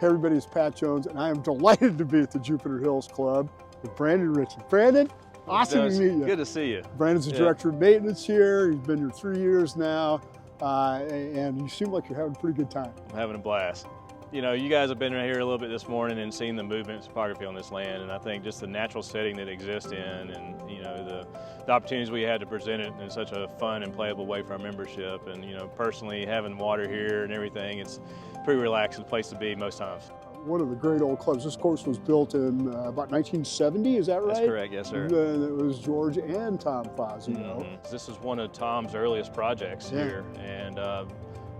Hey everybody, it's Pat Jones, and I am delighted to be at the Jupiter Hills Club with Brandon Richey. Brandon, awesome to meet you. Good to see you. Brandon's the director of maintenance here. He's been here 3 years now, and you seem like you're having a pretty good time. I'm having a blast. You know, you guys have been right here a little bit this morning and seen the movement and topography on this land, and I think just the natural setting that it exists in, and you know the opportunities we had to present it in such a fun and playable way for our membership, and you know personally having water here and everything, it's a pretty relaxing place to be most times. One of the great old clubs. This course was built in about 1970, is that right? That's correct, yes sir. And it was George and Tom Fazio. This is one of Tom's earliest projects here, and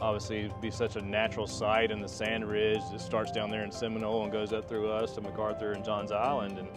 obviously it'd be such a natural site in the sand ridge that starts down there in Seminole and goes up through us to MacArthur and Johns Island, and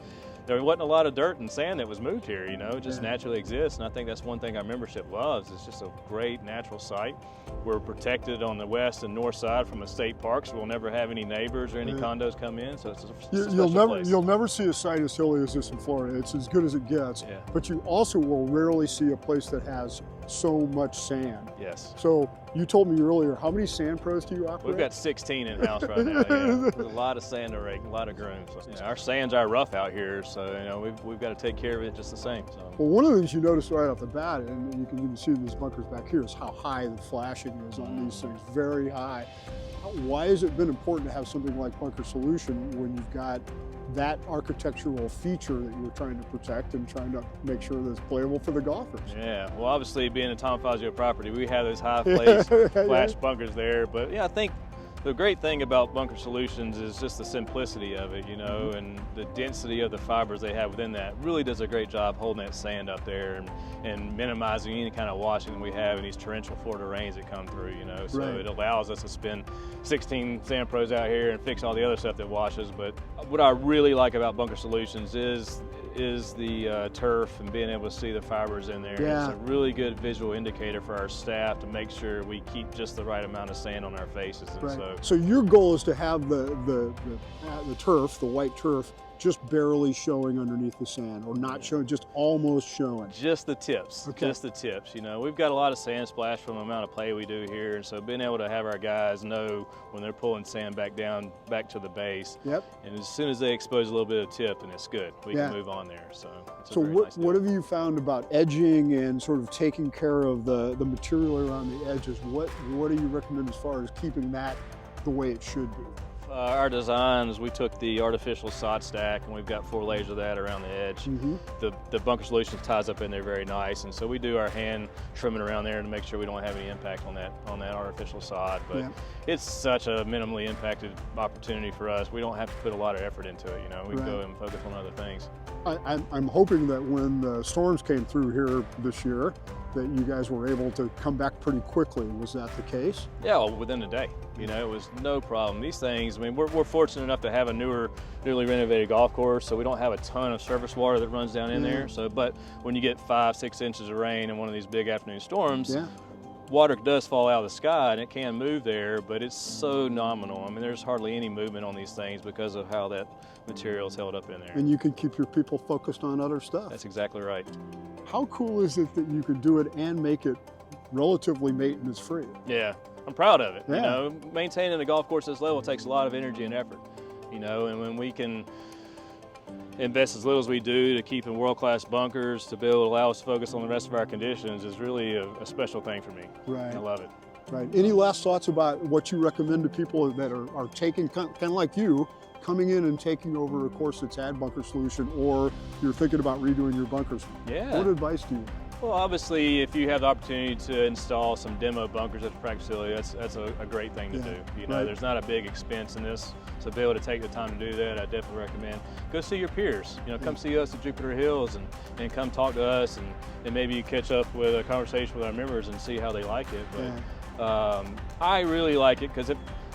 there wasn't a lot of dirt and sand that was moved here, you know, it just naturally exists, and I think that's one thing our membership loves. It's just a great natural site. We're protected on the west and north side from a state park, so we'll never have any neighbors or any condos come in, so it's a special place. You'll never see a site as hilly as this in Florida. It's as good as it gets, but you also will rarely see a place that has so much sand. Yes. So you told me earlier, how many sand pros do you operate? We've got 16 in-house right now. There's a lot of sand to rake, a lot of grooms. You know, our sands are rough out here, so you know we've got to take care of it just the same. So. Well, one of the things you notice right off the bat, and you can even see these bunkers back here, is how high the flashing is on these things, very high. Why has it been important to have something like Bunker Solution when you've got that architectural feature that you're trying to protect and trying to make sure that it's playable for the golfers? Yeah, well obviously being a Tom Fazio property, we have those high flash bunkers there, but yeah, I think the great thing about Bunker Solutions is just the simplicity of it, you know, and the density of the fibers they have within that really does a great job holding that sand up there and minimizing any kind of washing that we have in these torrential Florida rains that come through, you know. So it allows us to spend 16 sand pros out here and fix all the other stuff that washes. But what I really like about Bunker Solutions is the turf and being able to see the fibers in there. Yeah. It's a really good visual indicator for our staff to make sure we keep just the right amount of sand on our faces. And so your goal is to have the turf, the white turf, just barely showing underneath the sand, or not showing, just almost showing. Just the tips, just the tips. You know, we've got a lot of sand splash from the amount of play we do here, and so being able to have our guys know when they're pulling sand back down, back to the base, and as soon as they expose a little bit of tip, then it's good. We can move on there. So it's what have you found about edging and sort of taking care of the material around the edges? What do you recommend as far as keeping that the way it should be? Our designs, we took the artificial sod stack and we've got 4 layers of that around the edge. The Bunker Solutions ties up in there very nice, and so we do our hand trimming around there to make sure we don't have any impact on that artificial sod. But it's such a minimally impacted opportunity for us. We don't have to put a lot of effort into it, you know. We can go and focus on other things. I'm hoping that when the storms came through here this year, that you guys were able to come back pretty quickly. Was that the case? Yeah, well, within a day. You know, it was no problem. These things, I mean, we're fortunate enough to have a newly renovated golf course, so we don't have a ton of surface water that runs down in there. So, but when you get 5-6 inches of rain in one of these big afternoon storms, water does fall out of the sky and it can move there, but it's so nominal. I mean, there's hardly any movement on these things because of how that material is held up in there. And you can keep your people focused on other stuff. That's exactly right. How cool is it that you can do it and make it relatively maintenance free? Yeah, I'm proud of it. You know, maintaining a golf course at this level takes a lot of energy and effort, you know, and when we can invest as little as we do to keep in world-class bunkers to be able to allow us to focus on the rest of our conditions is really a special thing for me. I love it. Any last thoughts about what you recommend to people that are taking, kind of like you, coming in and taking over a course that's had Bunker Solution, or you're thinking about redoing your bunkers? What advice do you have? Well, obviously, if you have the opportunity to install some demo bunkers at the practice facility, that's a great thing to do. You know, there's not a big expense in this, so to be able to take the time to do that, I definitely recommend. Go see your peers. You know, come see us at Jupiter Hills and come talk to us, and maybe you catch up with a conversation with our members and see how they like it. But I really like it because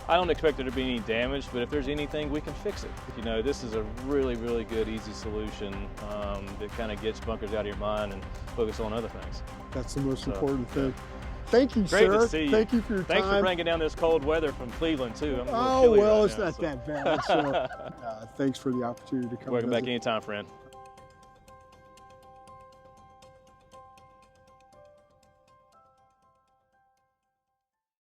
I don't expect there to be any damage, but if there's anything, we can fix it. You know, this is a really, really good, easy solution that kind of gets bunkers out of your mind and focus on other things. That's the most important thing. Thank you, Great sir. to see you. Thank you for your time. Thanks for bringing down this cold weather from Cleveland, too. Oh, well, it's not that bad. So, thanks for the opportunity to come. Welcome back anytime, friend.